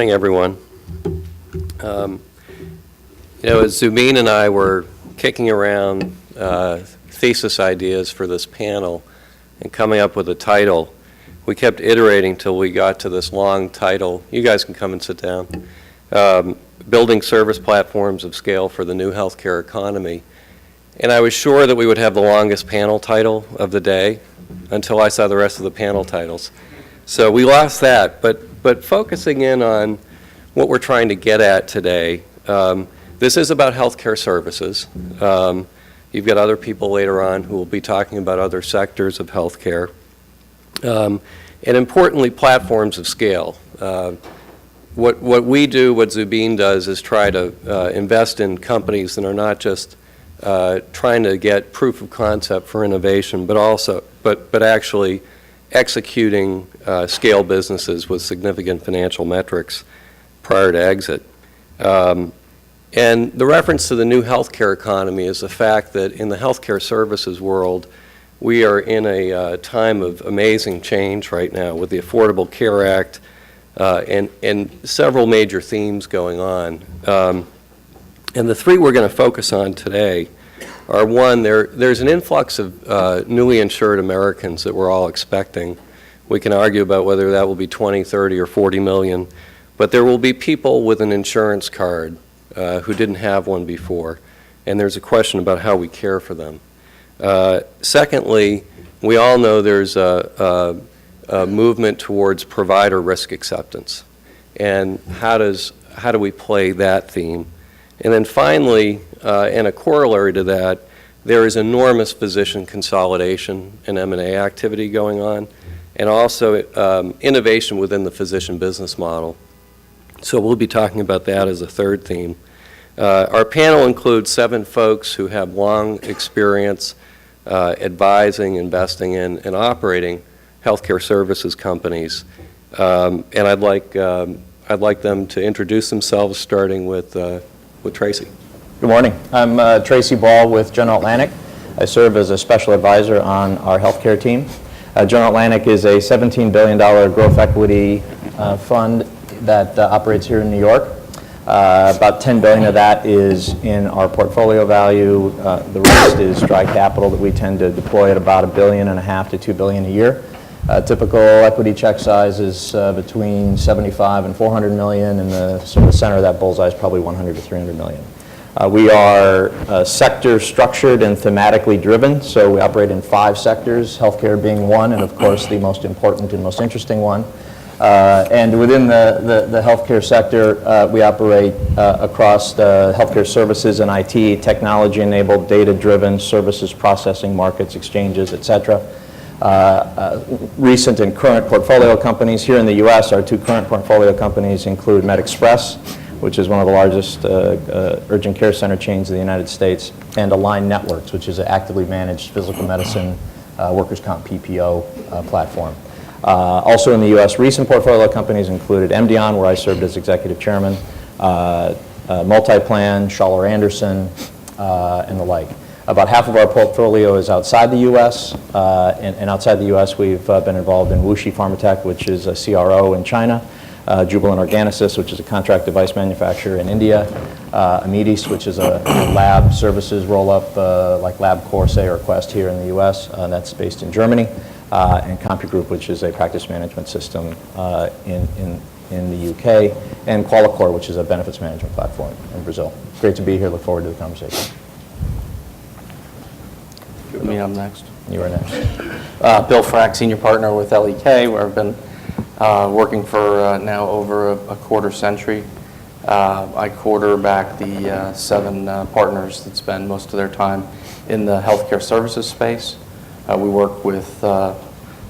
morning, everyone. As Zubin and I were kicking around thesis ideas for this panel and coming up with a title, we kept iterating till we got to this long title. You guys can come and sit down. Building service platforms of scale for the new healthcare economy. And I was sure that we would have the longest panel title of the day until I saw the rest of the panel titles. So we lost that, but focusing in on what we're trying to get at today, this is about healthcare services. You've got other people later on who will be talking about other sectors of healthcare. And importantly, platforms of scale. What we do, what Zubin does, is try to invest in companies that are not just trying to get proof of concept for innovation, but actually executing scale businesses with significant financial metrics prior to exit. And the reference to the new healthcare economy is the fact that in the healthcare services world, we are in a time of amazing change right now with the Affordable Care Act and several major themes going on. And the three we're going to focus on today are, one, there's an influx of newly insured Americans that we're all expecting. We can argue about whether that will be 20, 30, or 40 million, but there will be people with an insurance card who didn't have one before, and there's a question about how we care for them. Secondly, we all know there's a movement towards provider risk acceptance, and how do we play that theme? And then finally, and a corollary to that, there is enormous physician consolidation and M&A activity going on, and also innovation within the physician business model. So we'll be talking about that as a third theme. Our panel includes 7 folks who have long experience advising, investing in, and operating healthcare services companies. And I'd like them to introduce themselves, starting with Tracy. Good morning. I'm Tracy Ball with General Atlantic. I serve as a special advisor on our healthcare team. General Atlantic is a $17 billion growth equity fund that operates here in New York. About $10 billion of that is in our portfolio value. The rest is dry capital that we tend to deploy at about $1.5 billion to $2 billion a year. Typical equity check size is between 75 and 400 million, and the sort of center of that bullseye is probably 100 to 300 million. We are sector structured and thematically driven, so we operate in 5 sectors, healthcare being one, and of course the most important and most interesting one. And within the healthcare sector, we operate across the healthcare services and IT, technology-enabled, data-driven services processing markets, exchanges, et cetera. Recent and current portfolio companies here in the U.S., our 2 current portfolio companies include MedExpress, which is one of the largest urgent care center chains in the United States, and Align Networks, which is an actively managed physical medicine workers' comp PPO platform. Also in the U.S., recent portfolio companies included MDON, where I served as executive chairman, Multiplan, Schaller Anderson, and the like. About half of our portfolio is outside the U.S., and outside the U.S. we've been involved in WuXi Pharmatech, which is a CRO in China, Jubilant Organosys, which is a contract device manufacturer in India, Amedis, which is a lab services roll-up like LabCorp, say, or Quest here in the U.S., that's based in Germany, and CompuGroup, which is a practice management system in the U.K., and Qualicore, which is a benefits management platform in Brazil. Great to be here. Look forward to the conversation. Me, I'm next. You are next. Bill Frack, senior partner with L.E.K, where I've been working for now over a quarter century. I quarterback the 7 partners that spend most of their time in the healthcare services space. We work with the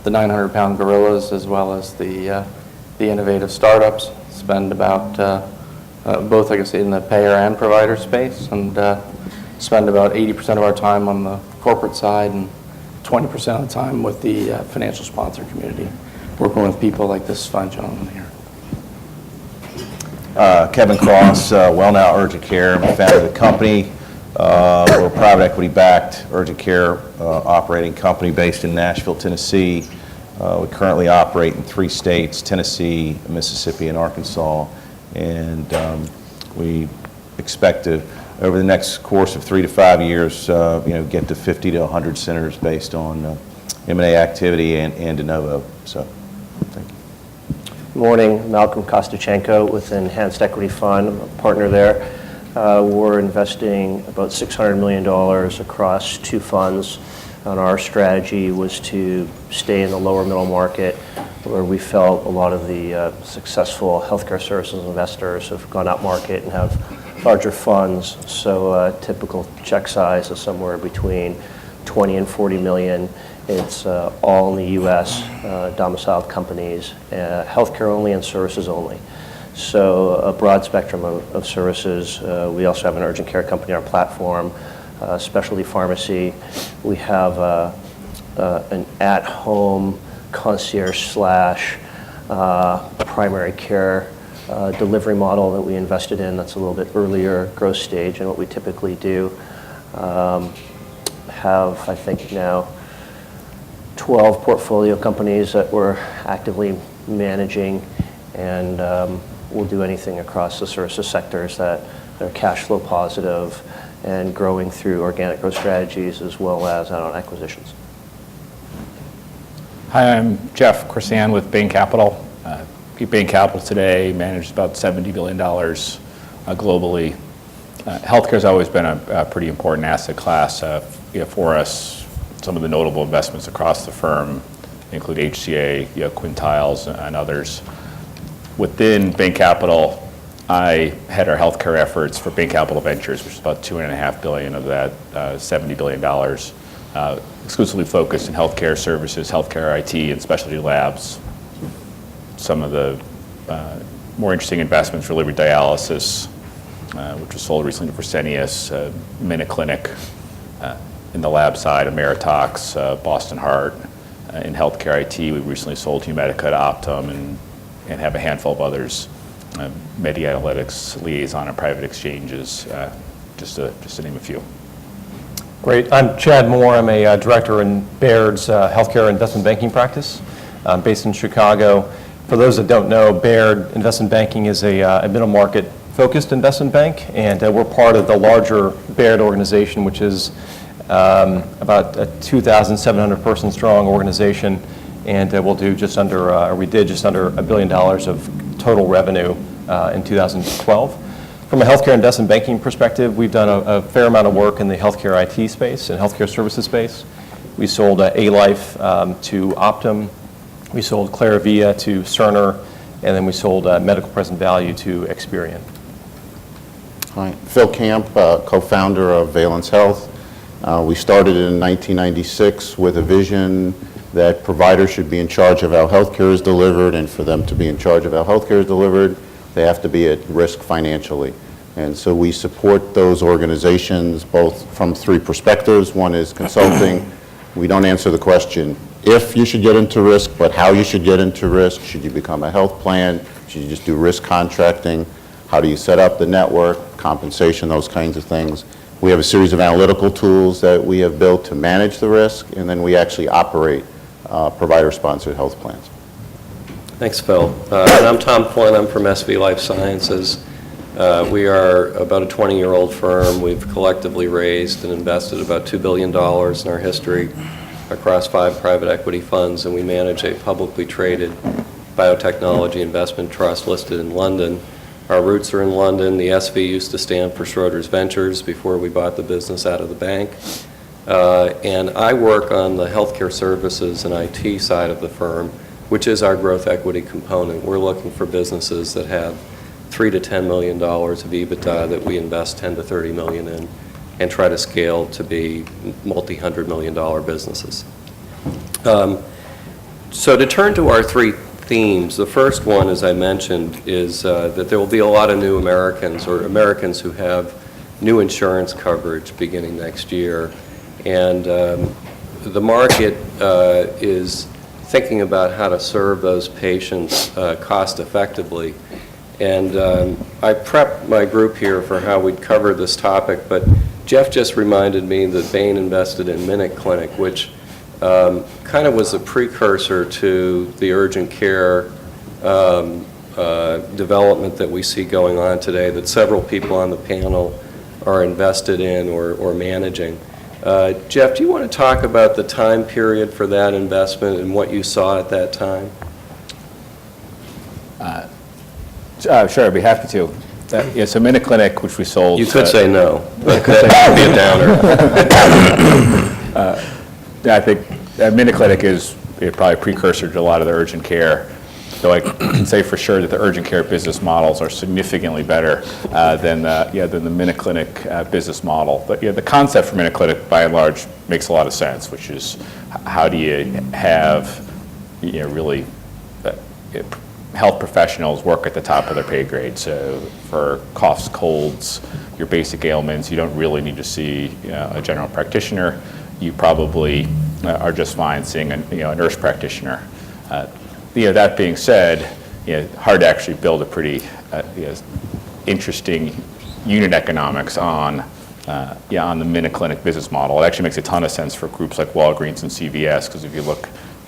900-pound gorillas as well as the innovative startups. Spend about both, I guess, in the payer and provider space, and spend about 80% of our time on the corporate side and 20% of the time with the financial sponsor community, working with people like this fine gentleman here. Kevin Cross, WellNow Urgent Care. I'm the founder of the company. We're a private equity-backed urgent care operating company based in Nashville, Tennessee. We currently operate in 3 states, Tennessee, Mississippi, and Arkansas. And we expect to, over the next course of 3 to 5 years, get to 50 to 100 centers based on M&A activity and de novo. So, thank you. Good morning, Malcolm Kostuchenko with Enhanced Equity Fund. I'm a partner there. We're investing about $600 million across 2 funds. And our strategy was to stay in the lower middle market, where we felt a lot of the successful healthcare services investors have gone up market and have larger funds. So typical check size is somewhere between 20 and 40 million. It's all in the U.S. Domiciled companies, healthcare only and services only. So a broad spectrum of services. We also have an urgent care company on our platform, specialty pharmacy. We have an at-home concierge / primary care delivery model that we invested in. That's a little bit earlier growth stage and what we typically do. Have, I think now, 12 portfolio companies that we're actively managing, and we'll do anything across the services sectors that are cash flow positive and growing through organic growth strategies as well as on acquisitions. Hi, I'm Jeff Crisan with Bain Capital. Bain Capital today manages about $70 billion globally. Healthcare has always been a pretty important asset class for us. Some of the notable investments across the firm include HCA, Quintiles, and others. Within Bain Capital, I head our healthcare efforts for Bain Capital Ventures, which is about $2.5 billion of that $70 billion, exclusively focused in healthcare services, healthcare IT, and specialty labs. Some of the more interesting investments for liver dialysis, which was sold recently to Fresenius, Minute Clinic, in the lab side, Ameritox, Boston Heart. In healthcare IT, we recently sold Humedica to Optum and have a handful of others, Media Analytics, Liaison, and private exchanges, just to name a few. Great. I'm Chad Moore. I'm a director in Baird's healthcare investment banking practice. I'm based in Chicago. For those that don't know, Baird Investment Banking is a middle market focused investment bank, and we're part of the larger Baird organization, which is about a 2,700 person strong organization, and we did just under $1 billion of total revenue in 2012. From a healthcare investment banking perspective, we've done a fair amount of work in the healthcare IT space and healthcare services space. We sold A-Life to Optum, we sold Claravia to Cerner, and then we sold Medical Present Value to Experian. Hi, Phil Kamp, co-founder of Valence Health. We started in 1996 with a vision that providers should be in charge of how healthcare is delivered, and for them to be in charge of how healthcare is delivered, they have to be at risk financially. And so we support those organizations both from 3 perspectives. One is consulting. We don't answer the question if you should get into risk, but how you should get into risk. Should you become a health plan? Should you just do risk contracting? How do you set up the network, compensation, those kinds of things. We have a series of analytical tools that we have built to manage the risk, and then we actually operate provider-sponsored health plans. Thanks, Phil. And I'm Tom Flynn. I'm from SV Life Sciences. We are about a 20-year-old firm. We've collectively raised and invested about $2 billion in our history across 5 private equity funds, and we manage a publicly traded biotechnology investment trust listed in London. Our roots are in London. The SV used to stand for Schroders Ventures before we bought the business out of the bank. And I work on the healthcare services and IT side of the firm, which is our growth equity component. We're looking for businesses that have $3 to $10 million of EBITDA that we invest $10 to $30 million in and try to scale to be multi-$100 million businesses. So to turn to our 3 themes, the first one, as I mentioned, is that there will be a lot of new Americans or Americans who have new insurance coverage beginning next year. And the market is thinking about how to serve those patients cost effectively. And I prepped my group here for how we'd cover this topic, but Jeff just reminded me that Bain invested in Minute Clinic, which kind of was a precursor to the urgent care development that we see going on today that several people on the panel are invested in or managing. Jeff, do you want to talk about the time period for that investment and what you saw at that time? Sure, I'd be happy to. Yeah, so MinuteClinic, which we sold. You could say no, but that would be a downer. Yeah, I think MinuteClinic is probably a precursor to a lot of the urgent care. So I can say for sure that the urgent care business models are significantly better than the MinuteClinic business model. But the concept for MinuteClinic, by and large, makes a lot of sense, which is how do you have really health professionals work at the top of their pay grade. So for coughs, colds, your basic ailments, you don't really need to see a general practitioner. You probably are just fine seeing a nurse practitioner. That being said, hard to actually build a pretty interesting unit economics on the MinuteClinic business model. It actually makes a ton of sense for groups like Walgreens and CVS, because if you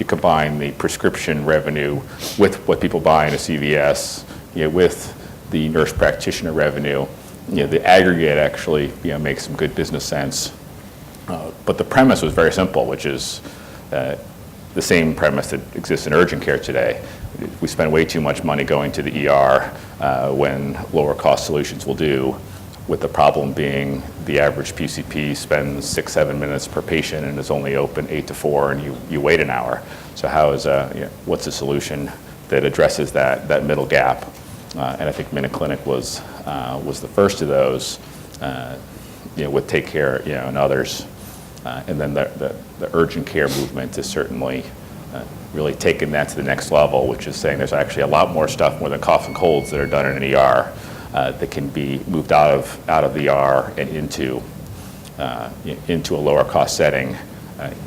combine the prescription revenue with what people buy in a CVS, with the nurse practitioner revenue, the aggregate actually makes some good business sense. But the premise was very simple, which is the same premise that exists in urgent care today. We spend way too much money going to the ER when lower cost solutions will do, with the problem being the average PCP spends 6-7 minutes per patient and is only open 8 to 4, and you wait an hour. So what's a solution that addresses that middle gap? And I think MinuteClinic was the first of those, with Take Care, and others. And then the urgent care movement is certainly really taken that to the next level, which is saying there's actually a lot more stuff, more than cough and colds, that are done in an ER that can be moved out of the ER and into a lower cost setting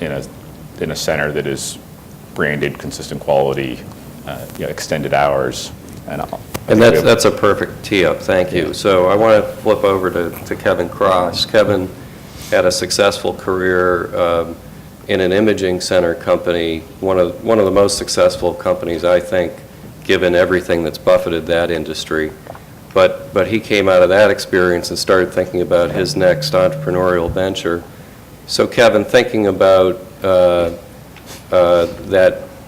in a center that is branded, consistent quality, extended hours. And that's a perfect tee-up. Thank you. So I want to flip over to Kevin Cross. Kevin had a successful career in an imaging center company, one of the most successful companies, I think, given everything that's buffeted that industry. But he came out of that experience and started thinking about his next entrepreneurial venture. So Kevin, thinking about that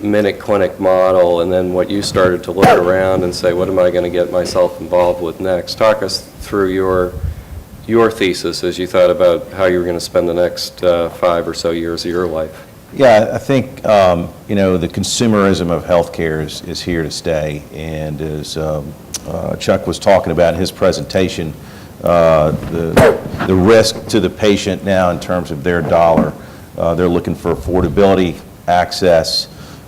MinuteClinic model and then what you started to look around and say, what am I going to get myself involved with next? Talk us through your thesis as you thought about how you were going to spend the next 5 or so years of your life. Yeah, I think, the consumerism of healthcare is here to stay. And as Chuck was talking about in his presentation, the risk to the patient now in terms of their dollar, they're looking for affordability, access,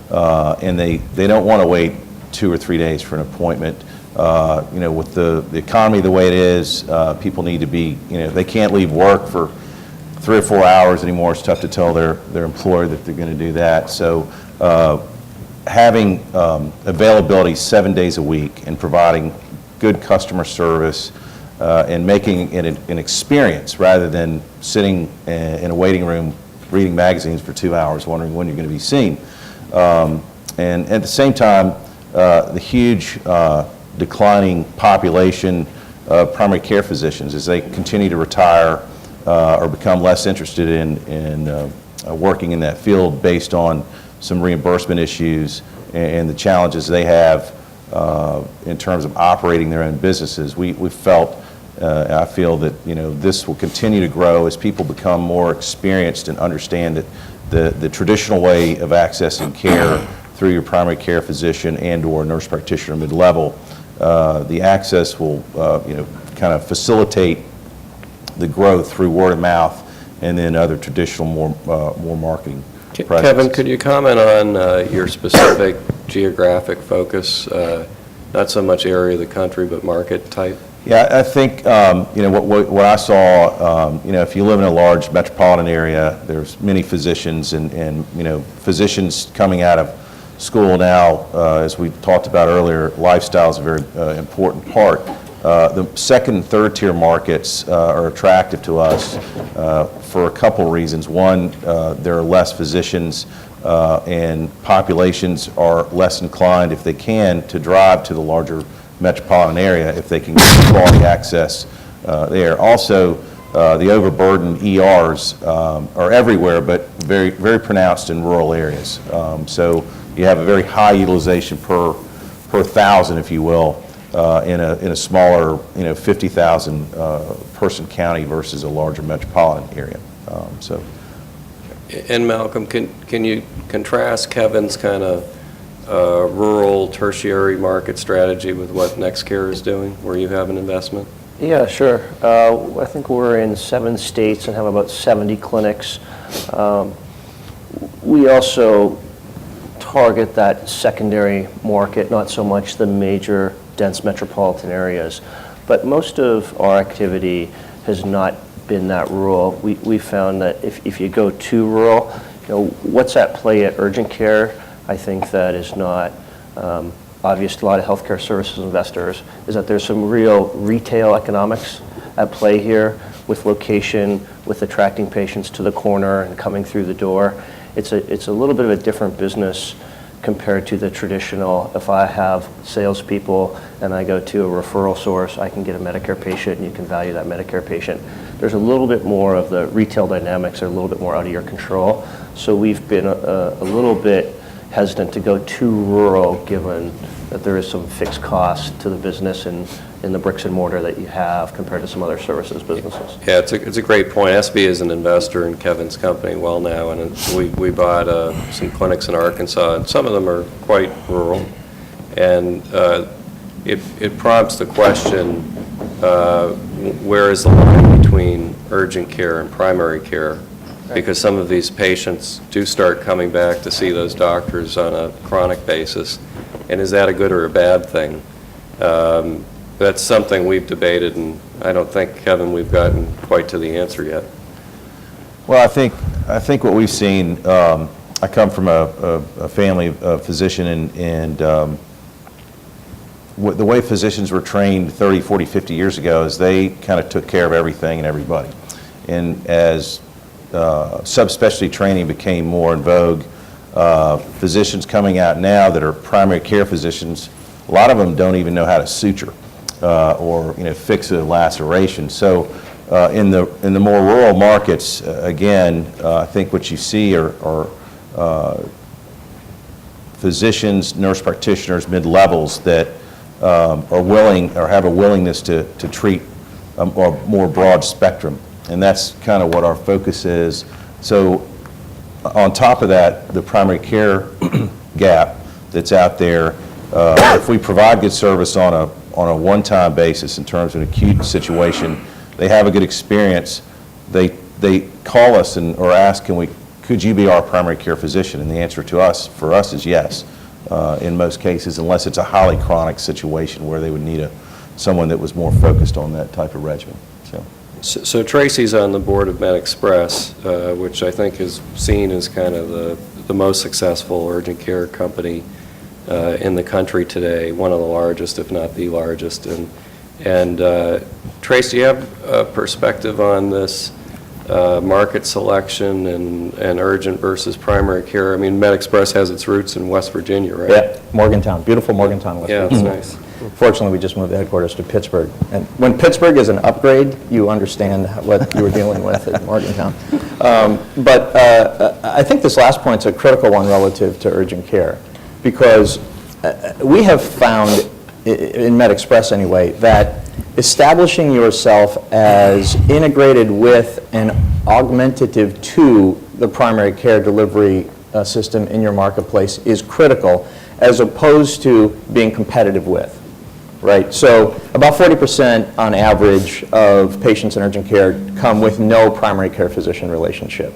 and they don't want to wait 2 or 3 days for an appointment. With the economy the way it is, people need to be, they can't leave work for 3 or 4 hours anymore. It's tough to tell their employer that they're going to do that. So having availability 7 days a week and providing good customer service and making it an experience rather than sitting in a waiting room reading magazines for 2 hours wondering when you're going to be seen. And at the same time, the huge declining population of primary care physicians as they continue to retire or become less interested in working in that field based on some reimbursement issues and the challenges they have in terms of operating their own businesses. We felt, I feel that this will continue to grow as people become more experienced and understand that the traditional way of accessing care through your primary care physician and/or nurse practitioner mid-level, the access will kind of facilitate the growth through word of mouth and then other traditional more marketing practices. Kevin, could you comment on your specific geographic focus, not so much area of the country, but market type? Yeah, I think what I saw, if you live in a large metropolitan area, there's many physicians and physicians coming out of school now, as we talked about earlier, lifestyle is a very important part The second and third tier markets are attractive to us for a couple reasons. One, there are less physicians and populations are less inclined, if they can, to drive to the larger metropolitan area if they can get quality access there. Also, the overburdened ERs are everywhere, but very, very pronounced in rural areas. So you have a very high utilization per 1,000, if you will, in a smaller, 50,000 person county versus a larger metropolitan area. So. And Malcolm, can you contrast Kevin's kind of rural tertiary market strategy with what NextCare is doing, where you have an investment? Yeah, sure. I think we're in 7 states and have about 70 clinics. We also target that secondary market, not so much the major dense metropolitan areas. But most of our activity has not been that rural. We found that if you go too rural, what's at play at urgent care, I think that is not obvious to a lot of healthcare services investors, is that there's some real retail economics at play here with location, with attracting patients to the corner and coming through the door. It's a little bit of a different business compared to the traditional, if I have salespeople and I go to a referral source, I can get a Medicare patient and you can value that Medicare patient. There's a little bit more of the retail dynamics are a little bit more out of your control. So we've been a little bit hesitant to go too rural, given that there is some fixed cost to the business and in the bricks and mortar that you have compared to some other services businesses. Yeah, it's a great point. SB is an investor in Kevin's company, WellNow, and we bought some clinics in Arkansas, and some of them are quite rural. And it prompts the question, where is the line between urgent care and primary care? Because some of these patients do start coming back to see those doctors on a chronic basis. And is that a good or a bad thing? That's something we've debated, and I don't think, Kevin, we've gotten quite to the answer yet. Well, I think what we've seen, I come from a family physician, and the way physicians were trained 30, 40, 50 years ago is they kind of took care of everything and everybody. And as subspecialty training became more in vogue, physicians coming out now that are primary care physicians, a lot of them don't even know how to suture or fix a laceration. So in the more rural markets, again, I think what you see are physicians, nurse practitioners, mid-levels that are willing or have a willingness to treat a more broad spectrum. And that's kind of what our focus is. So on top of that, the primary care gap that's out there, if we provide good service on a one-time basis in terms of an acute situation, they have a good experience, they call us or ask, could you be our primary care physician? And the answer for us is yes, in most cases, unless it's a highly chronic situation where they would need someone that was more focused on that type of regimen. So Tracy's on the board of MedExpress, which I think is seen as kind of the most successful urgent care company in the country today, one of the largest, if not the largest. And Tracy, do you have a perspective on this market selection and urgent versus primary care? I mean, MedExpress has its roots in West Virginia, right? Yeah, Morgantown, beautiful Morgantown, West Virginia. Yeah, it's nice. Fortunately, we just moved the headquarters to Pittsburgh. And when Pittsburgh is an upgrade, you understand what you were dealing with at Morgantown. But I think this last point's a critical one relative to urgent care, because we have found, in MedExpress anyway, that establishing yourself as integrated with and augmentative to the primary care delivery system in your marketplace is critical, as opposed to being competitive with. Right, so about 40% on average of patients in urgent care come with no primary care physician relationship.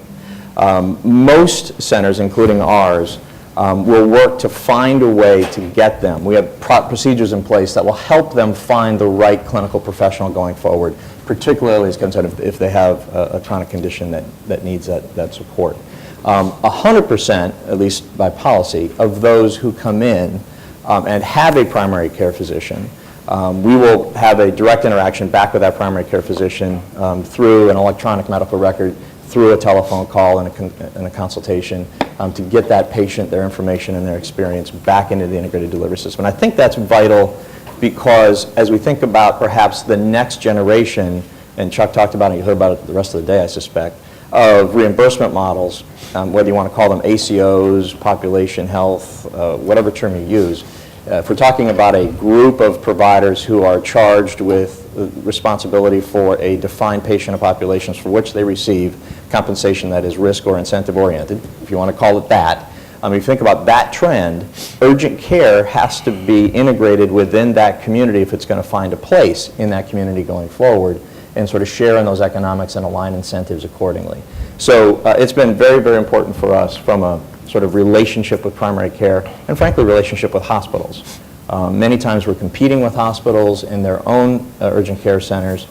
Most centers, including ours, will work to find a way to get them. We have procedures in place that will help them find the right clinical professional going forward, particularly as concerned if they have a chronic condition that needs that support. 100%, at least by policy, of those who come in and have a primary care physician We will have a direct interaction back with that primary care physician through an electronic medical record, through a telephone call and a consultation to get that patient, their information and their experience back into the integrated delivery system. And I think that's vital because as we think about perhaps the next generation, and Chuck talked about it, you heard about it the rest of the day, I suspect, of reimbursement models, whether you want to call them ACOs, population health, whatever term you use. If we're talking about a group of providers who are charged with responsibility for a defined patient populations for which they receive compensation that is risk or incentive oriented, if you want to call it that, if you think about that trend, urgent care has to be integrated within that community if it's going to find a place in that community going forward and sort of share in those economics and align incentives accordingly. So it's been very, very important for us from a sort of relationship with primary care and frankly relationship with hospitals. Many times we're competing with hospitals in their own urgent care centers.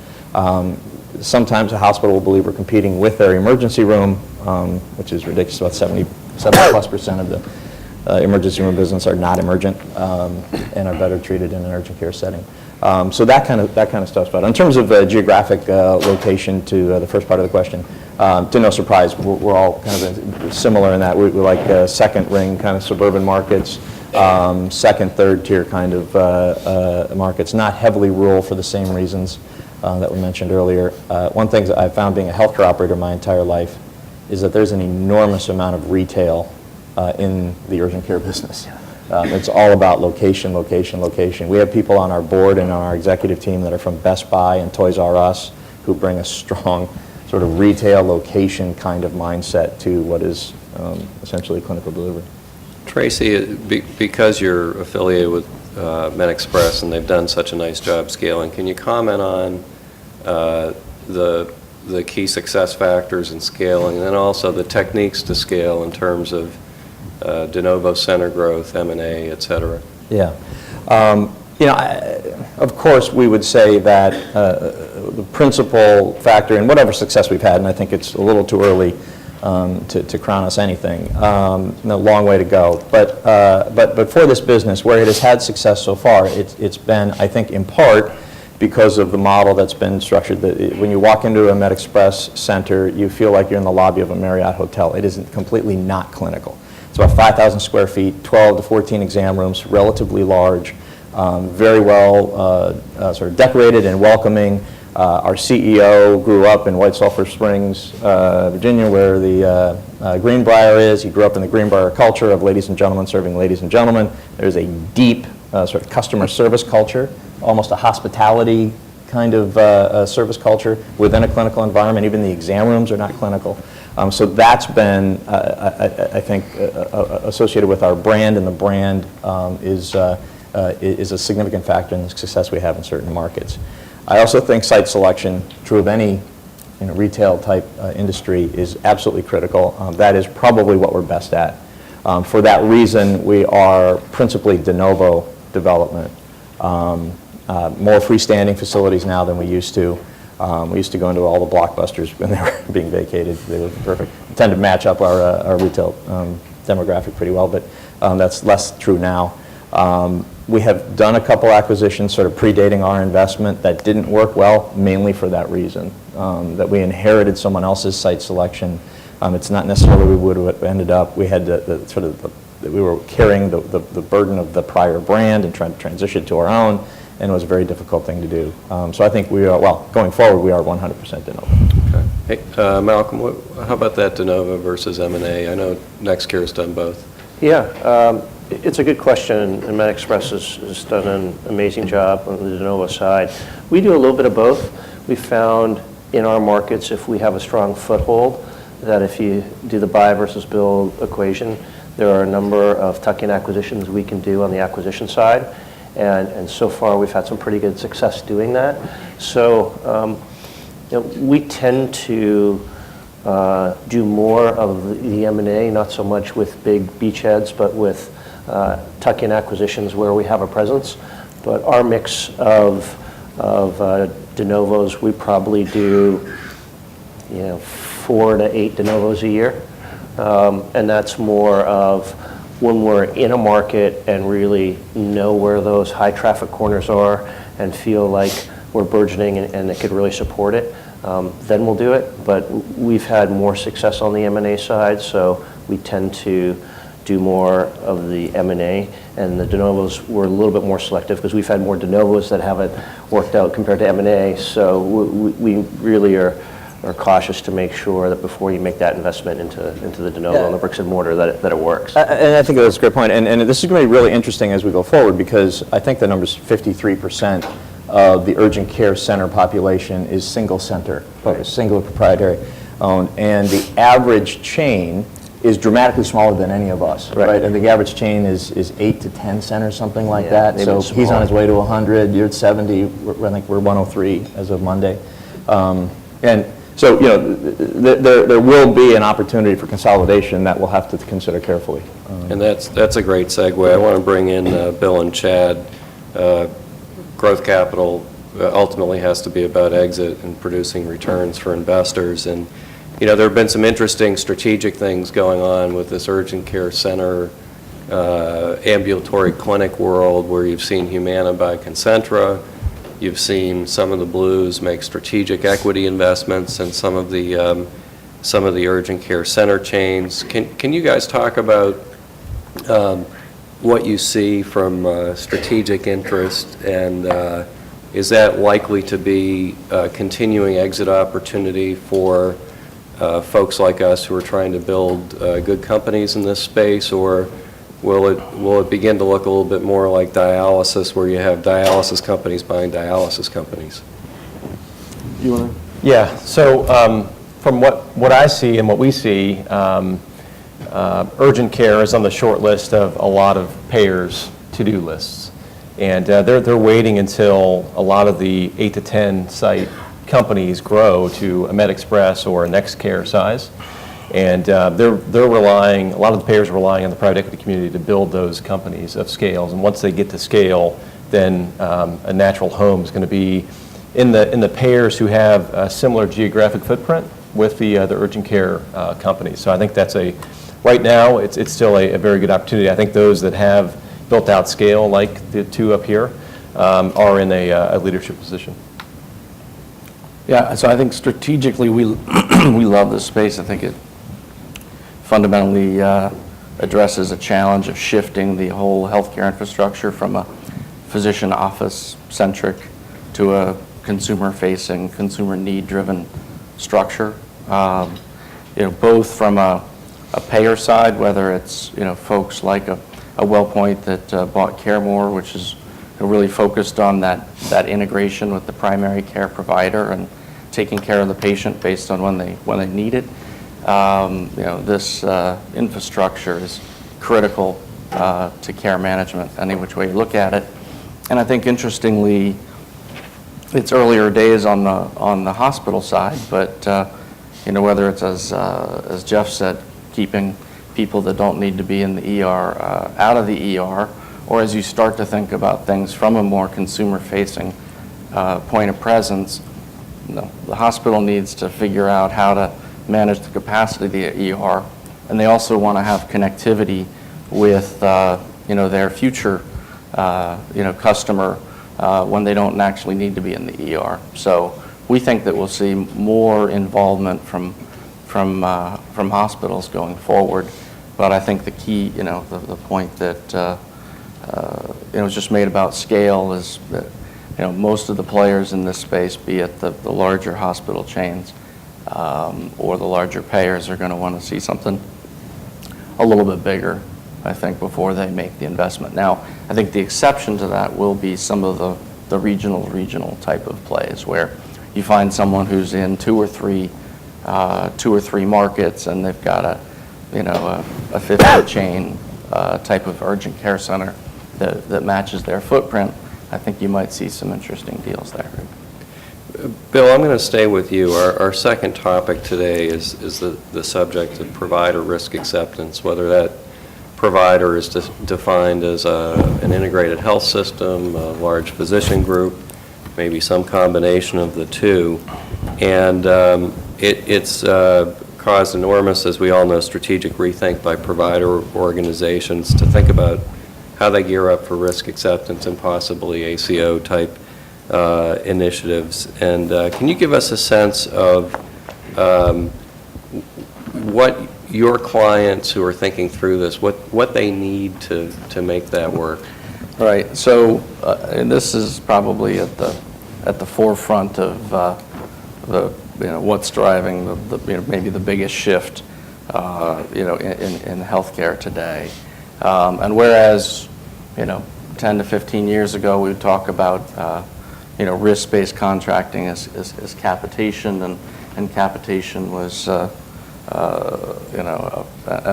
Sometimes a hospital will believe we're competing with their emergency room, which is ridiculous. About 70+% of the emergency room business are not emergent and are better treated in an urgent care setting. So that kind of stuff's about. In terms of geographic location to the first part of the question, to no surprise, we're all kind of similar in that we like second ring kind of suburban markets, second, third tier kind of markets, not heavily rural for the same reasons that were mentioned earlier. One thing that I've found being a healthcare operator my entire life is that there's an enormous amount of retail in the urgent care business. It's all about location, location, location. We have people on our board and on our executive team that are from Best Buy and Toys R Us who bring a strong sort of retail location kind of mindset to what is essentially clinical delivery. Tracy, because you're affiliated with MedExpress and they've done such a nice job scaling, can you comment on the key success factors in scaling and then also the techniques to scale in terms of de novo center growth, M&A, et cetera? Yeah. Of course, we would say that the principal factor in whatever success we've had, and I think it's a little too early to crown us anything, a long way to go. But for this business, where it has had success so far, it's been, I think, in part because of the model that's been structured. When you walk into a MedExpress center, you feel like you're in the lobby of a Marriott hotel. It isn't completely not clinical. It's about 5,000 square feet, 12 to 14 exam rooms, relatively large, very well sort of decorated and welcoming. Our CEO grew up in White Sulphur Springs, Virginia, where the Greenbrier is. He grew up in the Greenbrier culture of ladies and gentlemen serving ladies and gentlemen. There's a deep sort of customer service culture, almost a hospitality kind of service culture within a clinical environment. Even the exam rooms are not clinical. So that's been, I think, associated with our brand, and the brand is a significant factor in the success we have in certain markets. I also think site selection, true of any retail type industry, is absolutely critical. That is probably what we're best at. For that reason, we are principally de novo development. More freestanding facilities now than we used to. We used to go into all the Blockbusters when they were being vacated. They were perfect. We tend to match up our retail demographic pretty well, but that's less true now. We have done a couple acquisitions sort of predating our investment that didn't work well, mainly for that reason, that we inherited someone else's site selection. It's not necessarily we would have ended up. We had we were carrying the burden of the prior brand and trying to transition to our own, and it was a very difficult thing to do. So I think we are, well, going forward, we are 100% de novo. Okay. Hey, Malcolm, how about that de novo versus M&A? I know NextCare has done both. Yeah, it's a good question, and MedExpress has done an amazing job on the de novo side. We do a little bit of both. We found in our markets, if we have a strong foothold, that if you do the buy versus build equation, there are a number of tuck-in acquisitions we can do on the acquisition side. And so far, we've had some pretty good success doing that. So we tend to do more of the M&A, not so much with big beachheads, but with tuck-in acquisitions where we have a presence. But our mix of de novos, we probably do 4 to 8 de novos a year. And that's more of when we're in a market and really know where those high traffic corners are and feel like we're burgeoning and it could really support it, then we'll do it. But we've had more success on the M&A side, so we tend to do more of the M&A, and the de novos were a little bit more selective because we've had more de novos that haven't worked out compared to M&A. So we really are cautious to make sure that before you make that investment into the de novo and the bricks and mortar that it works. And I think that's a great point. And this is going to be really interesting as we go forward, because I think the number's 53% of the urgent care center population is single center, single proprietary owned, and the average chain is dramatically smaller than any of us, right? And the average chain is 8 to 10 centers, something like that. So he's on his way to 100, you're at 70, I think we're 103 as of Monday. And so, there will be an opportunity for consolidation that we'll have to consider carefully. And that's a great segue. I want to bring in Bill and Chad. Growth capital ultimately has to be about exit and producing returns for investors. And there have been some interesting strategic things going on with this urgent care center, ambulatory clinic world, where you've seen Humana buy Concentra. You've seen some of the Blues make strategic equity investments in some of the urgent care center chains. Can you guys talk about what you see from strategic interest, and is that likely to be a continuing exit opportunity for folks like us who are trying to build good companies in this space, or will it begin to look a little bit more like dialysis, where you have dialysis companies buying dialysis companies? You want to? Yeah, so from what I see and what we see, urgent care is on the short list of a lot of payers' to-do lists. And they're waiting until a lot of the 8 to 10 site companies grow to a MedExpress or a NextCare size. And they're relying, a lot of the payers are relying on the private equity community to build those companies of scales. And once they get to scale, then a natural home is going to be in the payers who have a similar geographic footprint with the urgent care companies. So I think that's right now, it's still a very good opportunity. I think those that have built out scale, like the two up here, are in a leadership position. Yeah, so I think strategically we love this space. I think it fundamentally addresses a challenge of shifting the whole healthcare infrastructure from a physician office centric to a consumer-facing, consumer need-driven structure. Both from a payer side, whether it's folks like a WellPoint that bought CareMore, which is really focused on that integration with the primary care provider and taking care of the patient based on when they need it. This infrastructure is critical to care management, any which way you look at it. And I think interestingly, it's earlier days on the hospital side, but whether it's as Jeff said, keeping people that don't need to be in the ER out of the ER, or as you start to think about things from a more consumer-facing point of presence, the hospital needs to figure out how to manage the capacity of the ER, and they also want to have connectivity with their future customer when they don't actually need to be in the ER. So we think that we'll see more involvement from hospitals going forward. But I think the key, the point that was just made about scale is that most of the players in this space, be it the larger hospital chains or the larger payers, are going to want to see something a little bit bigger, I think, before they make the investment. Now, I think the exception to that will be some of the regional type of plays, where you find someone who's in two or three markets, and they've got a 50 chain type of urgent care center that matches their footprint. I think you might see some interesting deals there. Bill, I'm going to stay with you. Our second topic today is the subject of provider risk acceptance, whether that provider is defined as an integrated health system, a large physician group, maybe some combination of the two. And it's caused enormous, as we all know, strategic rethink by provider organizations to think about how they gear up for risk acceptance and possibly ACO type initiatives. And can you give us a sense of what your clients who are thinking through this, what they need to make that work? Right. So, and this is probably at the forefront of the what's driving the maybe the biggest shift in healthcare today. And whereas 10 to 15 years ago we would talk about risk-based contracting as capitation, and capitation was an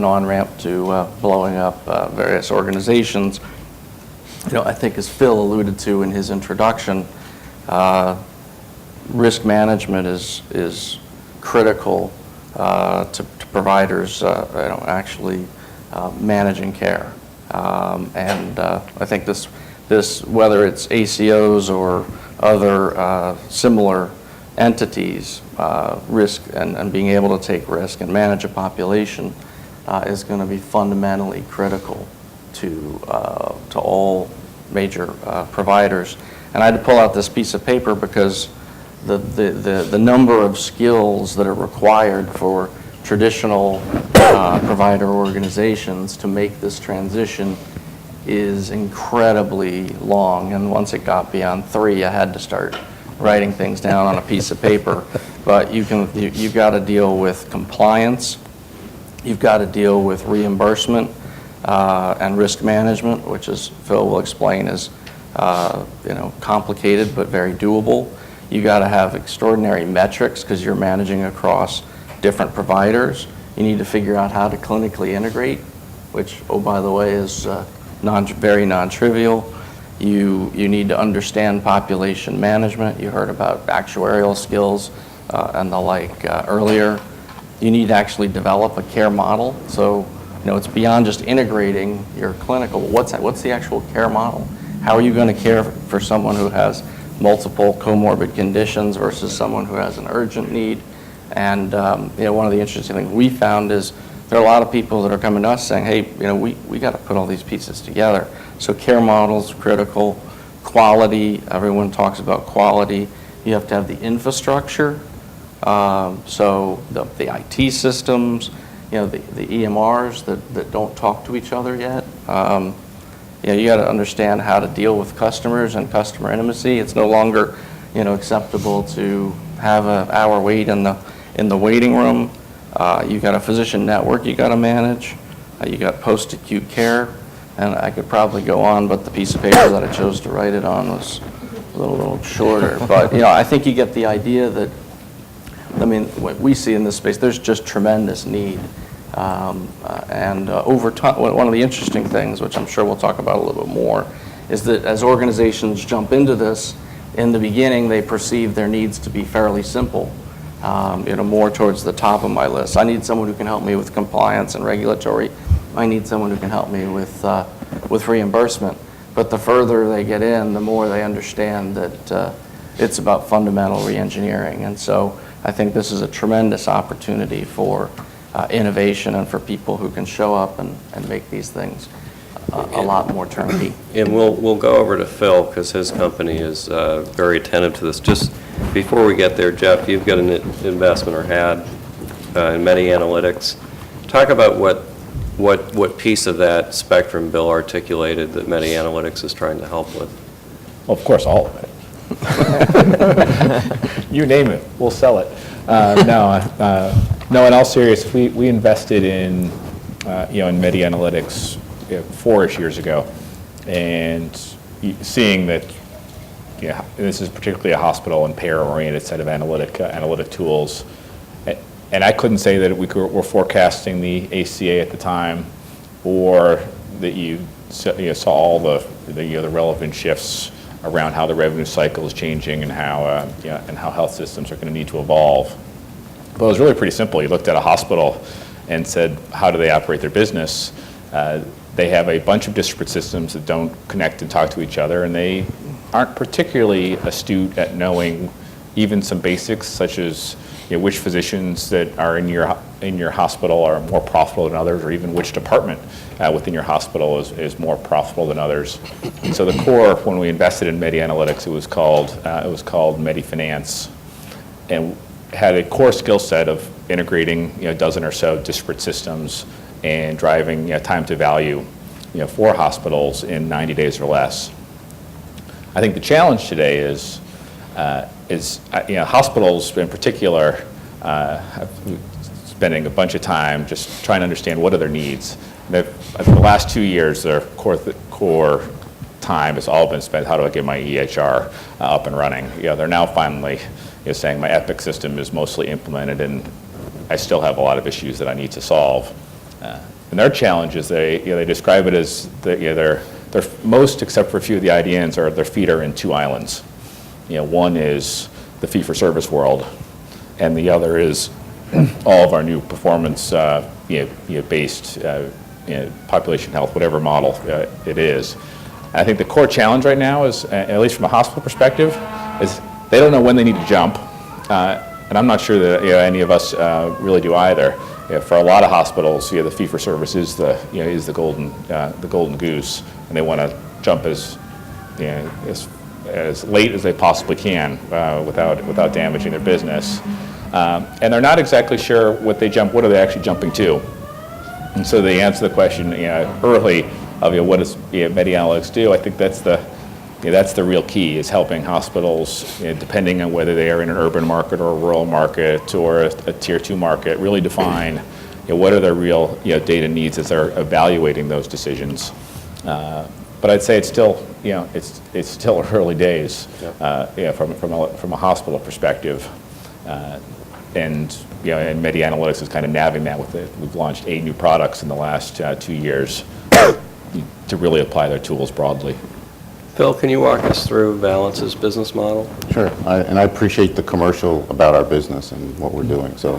on-ramp to blowing up various organizations. I think as Phil alluded to in his introduction, risk management is critical to providers actually managing care. And I think this whether it's ACOs or other similar entities, risk and being able to take risk and manage a population is going to be fundamentally critical to all major providers. And I had to pull out this piece of paper because the number of skills that are required for traditional provider organizations to make this transition is incredibly long. And once it got beyond 3, I had to start writing things down on a piece of paper. But you've got to deal with compliance, you've got to deal with reimbursement and risk management, which, as Phil will explain, is complicated but very doable. You got to have extraordinary metrics because you're managing across different providers. You need to figure out how to clinically integrate, which, oh, by the way, is very non-trivial. You need to understand population management. You heard about actuarial skills and the like earlier. You need to actually develop a care model. So, it's beyond just integrating your clinical. What's the actual care model? How are you going to care for someone who has multiple comorbid conditions versus someone who has an urgent need? And one of the interesting things we found is there are a lot of people that are coming to us saying, hey, we got to put all these pieces together. So care models, critical. Quality, everyone talks about quality. You have to have the infrastructure. So the IT systems, the EMRs that don't talk to each other yet. You got to understand how to deal with customers and customer intimacy. It's no longer, acceptable to have an hour wait in the waiting room. You got a physician network you got to manage. You got post-acute care, and I could probably go on, but the piece of paper that I chose to write it on was a little shorter. But I think you get the idea that, what we see in this space, there's just tremendous need. And over time, one of the interesting things, which I'm sure we'll talk about a little bit more, is that as organizations jump into this, in the beginning they perceive their needs to be fairly simple, more towards the top of my list. I need someone who can help me with compliance and regulatory. I need someone who can help me with reimbursement. But the further they get in, the more they understand that it's about fundamental reengineering. And so I think this is a tremendous opportunity for innovation and for people who can show up and make these things a lot more turnkey. And we'll go over to Phil because his company is very attentive to this. Just before we get there, Jeff, you've got an investment or had in Medi-Analytics. Talk about what piece of that spectrum Bill articulated that Medi-Analytics is trying to help with. Well, of course, all of it. You name it, we'll sell it. No, in all seriousness, we invested in Medi-Analytics 4-ish years ago, and seeing that this is particularly a hospital and payer-oriented set of analytic tools, and I couldn't say that we were forecasting the ACA at the time, or that you saw all the relevant shifts around how the revenue cycle is changing and how health systems are going to need to evolve. But it was really pretty simple. You looked at a hospital and said, how do they operate their business? They have a bunch of disparate systems that don't connect and talk to each other, and they aren't particularly astute at knowing even some basics such as which physicians that are in your hospital are more profitable than others, or even which department within your hospital is more profitable than others. And so the core, when we invested in Medi-Analytics, it was called Medi-Finance, and had a core skill set of integrating a dozen or so disparate systems and driving time to value for hospitals in 90 days or less. I think the challenge today is hospitals in particular have spending a bunch of time just trying to understand what are their needs. I think the last 2 years, their core time has all been spent, how do I get my EHR up and running? They're now finally saying my Epic system is mostly implemented and I still have a lot of issues that I need to solve. And their challenge is they describe it as they're most, except for a few of the IDNs, their feet are in two islands. One is the fee-for-service world, and the other is all of our new performance based population health, whatever model it is. And I think the core challenge right now is, at least from a hospital perspective, is they don't know when they need to jump, and I'm not sure that any of us really do either. For a lot of hospitals, the fee-for-service is the golden goose, and they want to jump as late as they possibly can without damaging their business. And they're not exactly sure what are they actually jumping to. And so they answer the question early of what does Medi-Analytics do. I think that's the real key, is helping hospitals, depending on whether they are in an urban market or a rural market or a tier 2 market, really define what are their real data needs as they're evaluating those decisions. But I'd say it's still it's still early days from a hospital perspective, and Medi-Analytics is kind of navigating that with it. We've launched 8 new products in the last 2 years to really apply their tools broadly. Phil, can you walk us through Valence's business model? Sure, and I appreciate the commercial about our business and what we're doing. So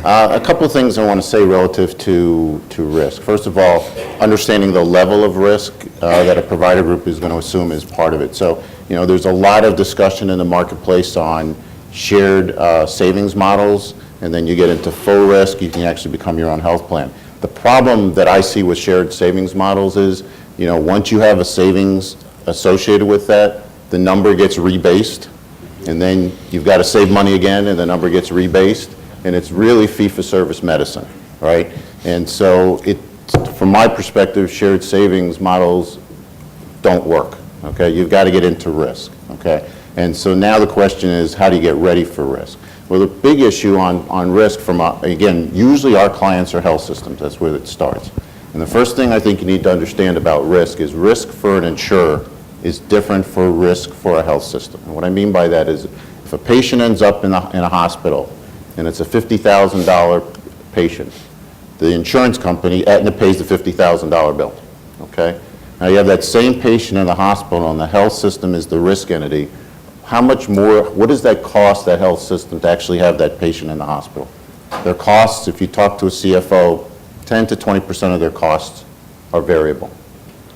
a couple of things I want to say relative to risk. First of all, understanding the level of risk that a provider group is going to assume is part of it. So, there's a lot of discussion in the marketplace on shared savings models, and then you get into full risk, you can actually become your own health plan. The problem that I see with shared savings models is, once you have a savings associated with that, the number gets rebased, and then you've got to save money again, and the number gets rebased, and it's really fee-for-service medicine, right? And so from my perspective, shared savings models don't work, okay? You've got to get into risk, okay? And so now the question is, how do you get ready for risk? Well, the big issue on risk again, usually our clients are health systems. That's where it starts. And the first thing I think you need to understand about risk is risk for an insurer is different for risk for a health system. And what I mean by that is if a patient ends up in a hospital and it's a $50,000 patient, the insurance company, Aetna, pays the $50,000 bill, okay? Now you have that same patient in the hospital and the health system is the risk entity. How much more, what does that cost that health system to actually have that patient in the hospital? Their costs, if you talk to a CFO, 10 to 20% of their costs are variable.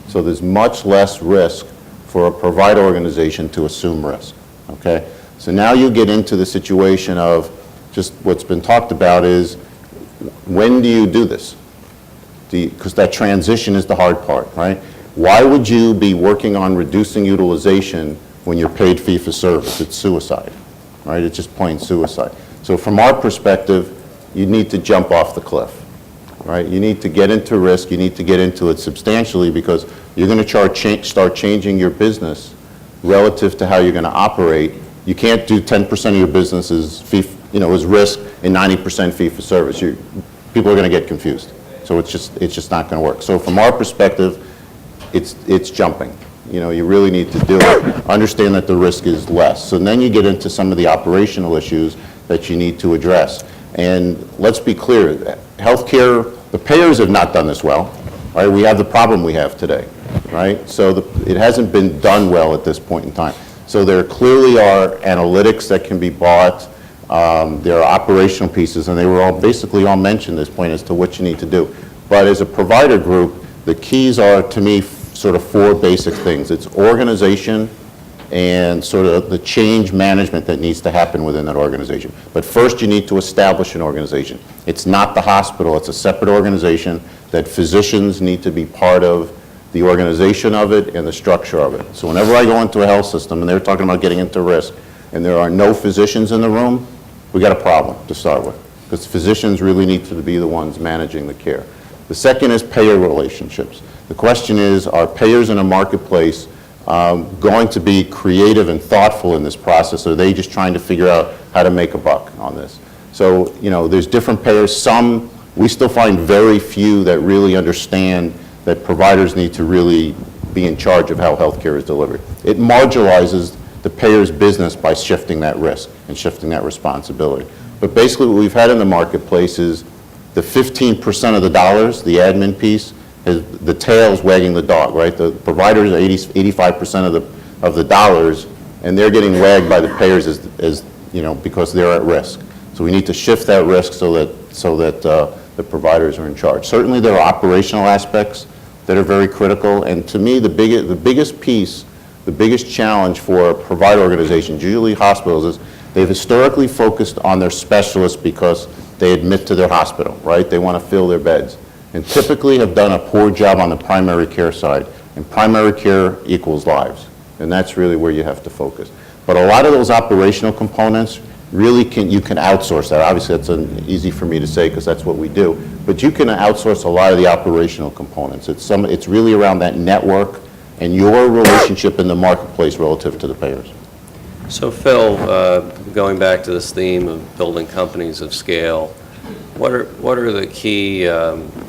So there's much less risk for a provider organization to assume risk, okay? So now you get into the situation of just what's been talked about is, when do you do this? Because that transition is the hard part, right? Why would you be working on reducing utilization when you're paid fee-for-service? It's suicide, right? It's just plain suicide. So from our perspective, you need to jump off the cliff, right? You need to get into risk. You need to get into it substantially because you're going to start changing your business relative to how you're going to operate. You can't do 10% of your business as risk and 90% fee-for-service. People are going to get confused. So it's just not going to work. So from our perspective, it's jumping. You really need to do it. Understand that the risk is less. So then you get into some of the operational issues that you need to address. And let's be clear, healthcare, the payers have not done this well, right? We have the problem we have today, right? So it hasn't been done well at this point in time. So there clearly are analytics that can be bought. There are operational pieces, and they were basically all mentioned at this point as to what you need to do. But as a provider group, the keys are, to me, sort of 4 basic things. It's organization and sort of the change management that needs to happen within that organization. But first you need to establish an organization. It's not the hospital, it's a separate organization that physicians need to be part of the organization of it and the structure of it. So whenever I go into a health system and they're talking about getting into risk and there are no physicians in the room, we got a problem to start with, because physicians really need to be the ones managing the care. The second is payer relationships. The question is, are payers in a marketplace going to be creative and thoughtful in this process, or are they just trying to figure out how to make a buck on this? So, you know, there's different payers. Some, we still find very few that really understand that providers need to really be in charge of how healthcare is delivered. It marginalizes the payer's business by shifting that risk and shifting that responsibility. But basically what we've had in the marketplace is the 15% of the dollars, the admin piece, is the tail's wagging the dog, right? The providers are 85% of the dollars, and they're getting wagged by the payers as you know, because they're at risk. So we need to shift that risk so that the providers are in charge. Certainly there are operational aspects that are very critical, and to me the biggest piece, the biggest challenge for provider organizations, usually hospitals, is they've historically focused on their specialists because they admit to their hospital, right? They want to fill their beds, and typically have done a poor job on the primary care side, and primary care equals lives, and that's really where you have to focus. But a lot of those operational components really you can outsource that. Obviously that's easy for me to say because that's what we do, but you can outsource a lot of the operational components. It's really around that network and your relationship in the marketplace relative to the payers. So Phil, going back to this theme of building companies of scale, what are the key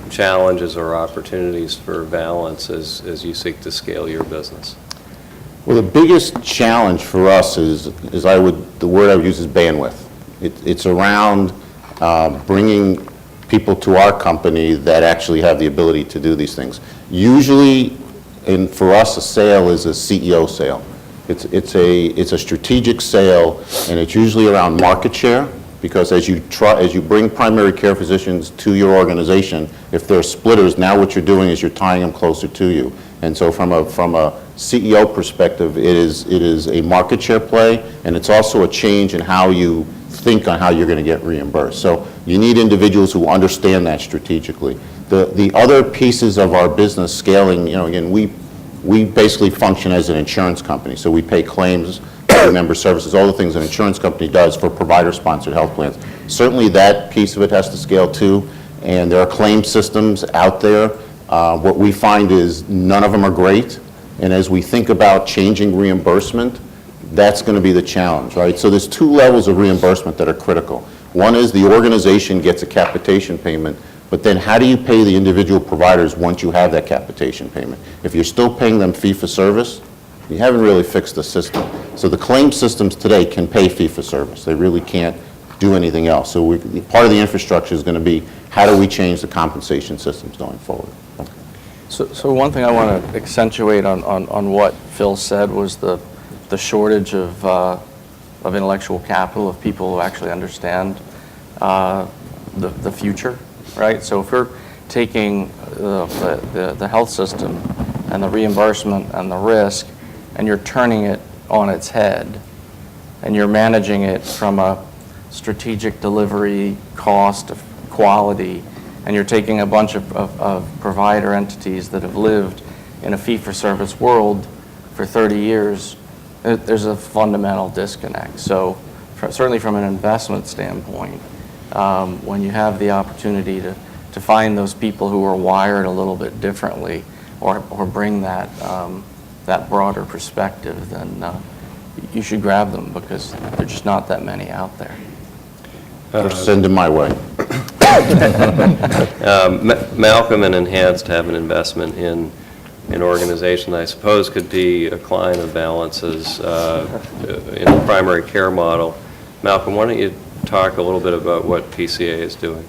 challenges or opportunities for Valence as you seek to scale your business? Well, the biggest challenge for us is the word I would use is bandwidth. It's around bringing people to our company that actually have the ability to do these things. Usually, and for us, a sale is a CEO sale. It's a strategic sale, and it's usually around market share, because as you bring primary care physicians to your organization, if they're splitters, now what you're doing is you're tying them closer to you. And so from a CEO perspective, it is a market share play, and it's also a change in how you think on how you're going to get reimbursed. So you need individuals who understand that strategically. The other pieces of our business scaling, you know, again, we basically function as an insurance company. So we pay claims, member services, all the things an insurance company does for provider-sponsored health plans. Certainly that piece of it has to scale too, and there are claim systems out there. What we find is none of them are great, and as we think about changing reimbursement, that's going to be the challenge, right? So there's two levels of reimbursement that are critical. One is the organization gets a capitation payment, but then how do you pay the individual providers once you have that capitation payment? If you're still paying them fee-for-service, you haven't really fixed the system. So the claim systems today can pay fee-for-service. They really can't do anything else. So part of the infrastructure is going to be how do we change the compensation systems going forward? So one thing I want to accentuate on what Phil said was the shortage of intellectual capital, of people who actually understand the future, right? So if we're taking the health system and the reimbursement and the risk, and you're turning it on its head, and you're managing it from a strategic delivery, cost, of quality, and you're taking a bunch of provider entities that have lived in a fee-for-service world for 30 years, there's a fundamental disconnect. So certainly from an investment standpoint, when you have the opportunity to find those people who are wired a little bit differently, or bring that broader perspective, then you should grab them, because there's just not that many out there. Or send them my way. Malcolm and Enhanced have an investment in an organization that I suppose could be a client of Valence's in the primary care model. Malcolm, why don't you talk a little bit about what PCA is doing?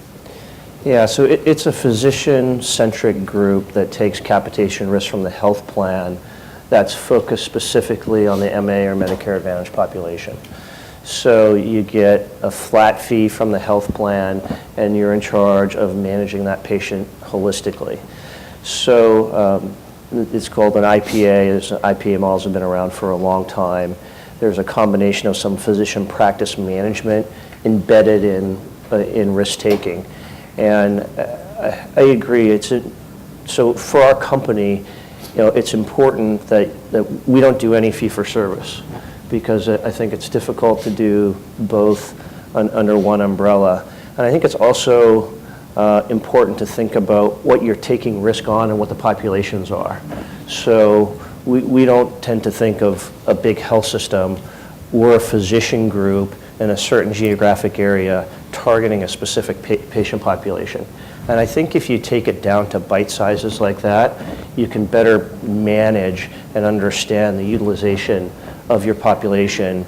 Yeah, so it's a physician-centric group that takes capitation risk from the health plan that's focused specifically on the MA or Medicare Advantage population. So you get a flat fee from the health plan, and you're in charge of managing that patient holistically. So it's called an IPA. IPA models have been around for a long time. There's a combination of some physician practice management embedded in risk-taking. And I agree. So for our company, it's important that we don't do any fee-for-service, because I think it's difficult to do both under one umbrella. And I think it's also important to think about what you're taking risk on and what the populations are. So we don't tend to think of a big health system. We're a physician group in a certain geographic area targeting a specific patient population. And I think if you take it down to bite sizes like that, you can better manage and understand the utilization of your population,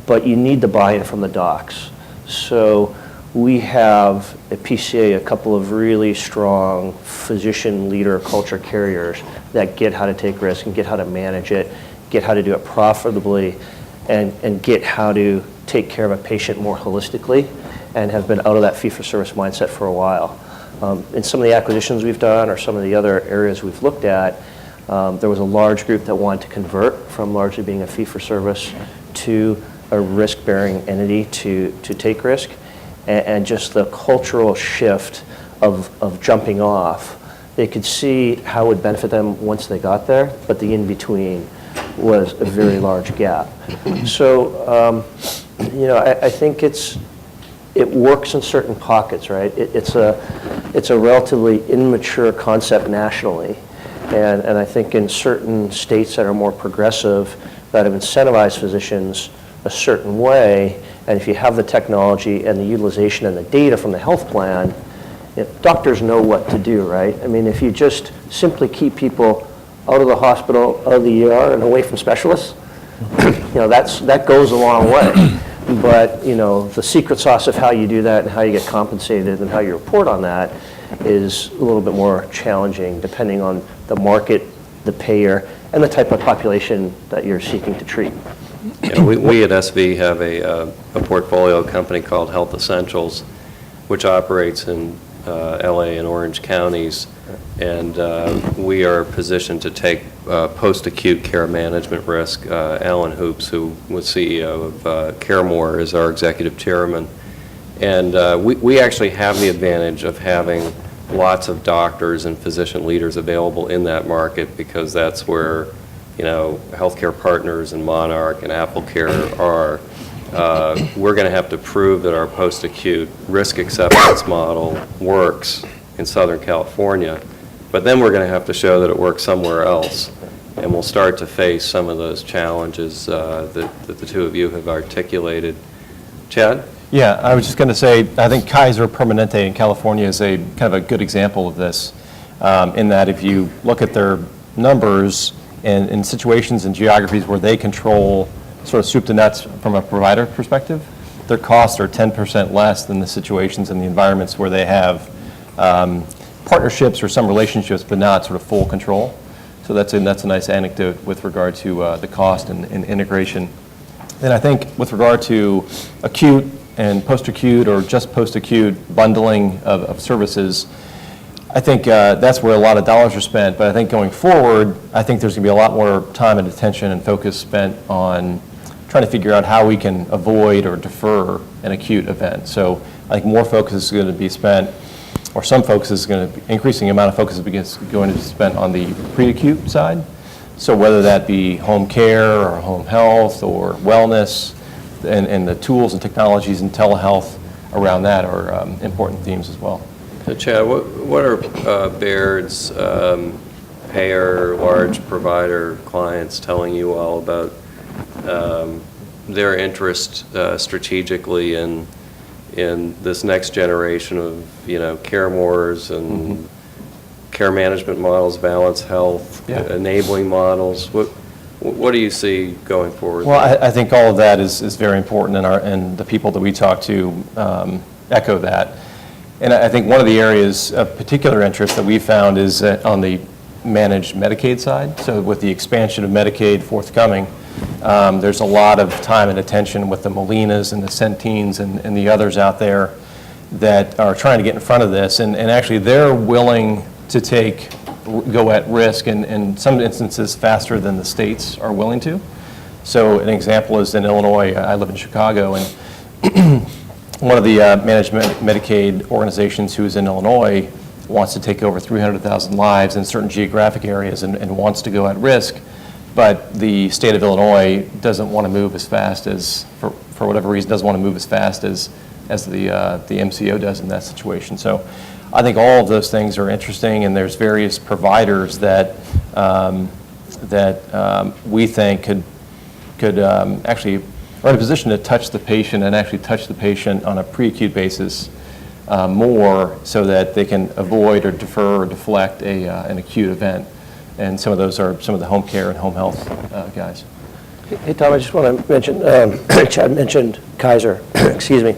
but you need the buy-in from the docs. So we have at PCA a couple of really strong physician leader culture carriers that get how to take risk and get how to manage it, get how to do it profitably, and get how to take care of a patient more holistically, and have been out of that fee-for-service mindset for a while. In some of the acquisitions we've done or some of the other areas we've looked at, there was a large group that wanted to convert from largely being a fee-for-service to a risk-bearing entity to take risk. And just the cultural shift of jumping off, they could see how it would benefit them once they got there, but the in-between was a very large gap. So, I think it works in certain pockets, right? It's a relatively immature concept nationally, and I think in certain states that are more progressive, that have incentivized physicians a certain way, and if you have the technology and the utilization and the data from the health plan, doctors know what to do, right? I mean, if you just simply keep people out of the hospital, out of the ER, and away from specialists, that goes a long way. But, the secret sauce of how you do that and how you get compensated and how you report on that is a little bit more challenging depending on the market, the payer, and the type of population that you're seeking to treat. Yeah, we at SV have a portfolio company called Health Essentials, which operates in LA and Orange counties, and we are positioned to take post-acute care management risk. Alan Hoops, who was CEO of CareMore, is our executive chairman, and we actually have the advantage of having lots of doctors and physician leaders available in that market, because that's where Healthcare Partners and Monarch and AppleCare are. We're going to have to prove that our post-acute risk acceptance model works in Southern California, but then we're going to have to show that it works somewhere else, and we'll start to face some of those challenges that the two of you have articulated. Chad? Yeah, I was just going to say, I think Kaiser Permanente in California is a kind of a good example of this, in that if you look at their numbers and in situations and geographies where they control sort of soup to nuts from a provider perspective, their costs are 10% less than the situations and the environments where they have partnerships or some relationships, but not sort of full control. So that's a nice anecdote with regard to the cost and integration. And I think with regard to acute and post-acute or just post-acute bundling of services, I think that's where a lot of dollars are spent. But I think going forward, I think there's going to be a lot more time and attention and focus spent on trying to figure out how we can avoid or defer an acute event. So I think more focus is going to be spent, or some focus is going to, increasing amount of focus is going to be spent on the pre-acute side. So whether that be home care or home health or wellness, and the tools and technologies and telehealth around that are important themes as well. Chad, what are Baird's payer, large provider clients telling you all about their interest strategically in this next generation of CareMores and care management models, Valence Health, enabling models? What do you see going forward? Well, I think all of that is very important, and the people that we talk to echo that. And I think one of the areas of particular interest that we found is on the managed Medicaid side. So with the expansion of Medicaid forthcoming, there's a lot of time and attention with the Molinas and the Centenes and the others out there that are trying to get in front of this. And actually they're willing to take go at risk in some instances faster than the states are willing to. So an example is in Illinois. I live in Chicago, and one of the management Medicaid organizations who is in Illinois wants to take over 300,000 lives in certain geographic areas and wants to go at risk, but the state of Illinois doesn't want to move as fast as, for whatever reason, doesn't want to move as fast as the MCO does in that situation. So I think all of those things are interesting, and there's various providers that we think could actually are in a position to touch the patient and actually touch the patient on a pre-acute basis more, so that they can avoid or defer or deflect an acute event. And some of those are some of the home care and home health guys. Hey, Tom, I just want to mention, Chad mentioned Kaiser, excuse me.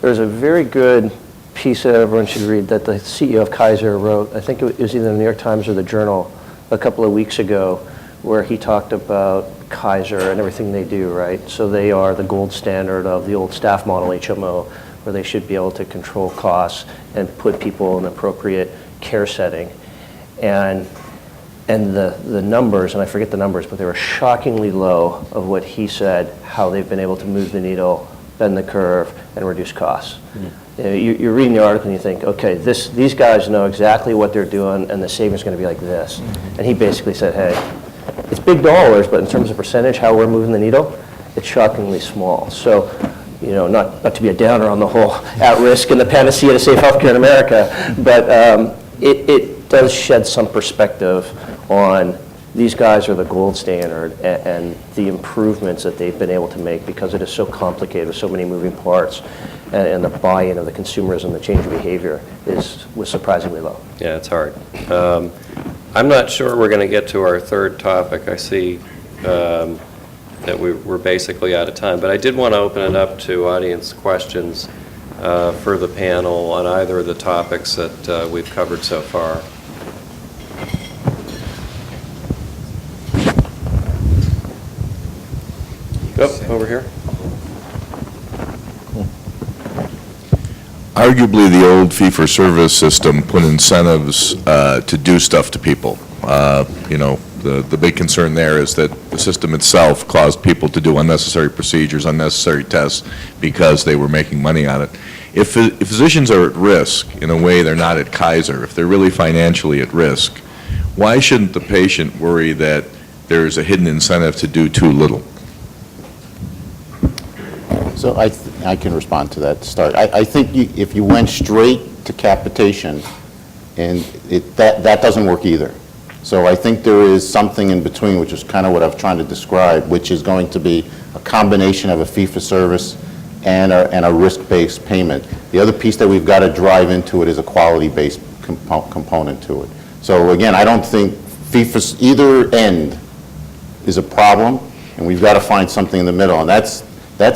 There's a very good piece that everyone should read that the CEO of Kaiser wrote. I think it was either the New York Times or the Journal a couple of weeks ago, where he talked about Kaiser and everything they do, right? So they are the gold standard of the old staff model HMO, where they should be able to control costs and put people in an appropriate care setting. And the numbers, and I forget the numbers, but they were shockingly low of what he said, how they've been able to move the needle, bend the curve, and reduce costs. You know, you're reading the article and you think, okay, these guys know exactly what they're doing, and the savings is going to be like this. And he basically said, hey, it's big dollars, but in terms of percentage, how we're moving the needle, it's shockingly small. So, you know, not to be a downer on the whole at-risk and the panacea to save healthcare in America, but it does shed some perspective on these guys are the gold standard, and the improvements that they've been able to make, because it is so complicated with so many moving parts, and the buy-in of the consumers and the change of behavior was surprisingly low. Yeah, it's hard. I'm not sure we're going to get to our third topic. I see that we're basically out of time, but I did want to open it up to audience questions for the panel on either of the topics that we've covered so far. Oh, over here. Arguably, the old fee-for-service system put incentives to do stuff to people. You know, the big concern there is that the system itself caused people to do unnecessary procedures, unnecessary tests, because they were making money on it. If physicians are at risk in a way they're not at Kaiser, if they're really financially at risk, why shouldn't the patient worry that there's a hidden incentive to do too little? So I can respond to that to start. I think if you went straight to capitation, and that doesn't work either. So I think there is something in between, which is kind of what I was trying to describe, which is going to be a combination of a fee-for-service and a risk-based payment. The other piece that we've got to drive into it is a quality-based component to it. So again, I don't think either end is a problem, and we've got to find something in the middle. And that's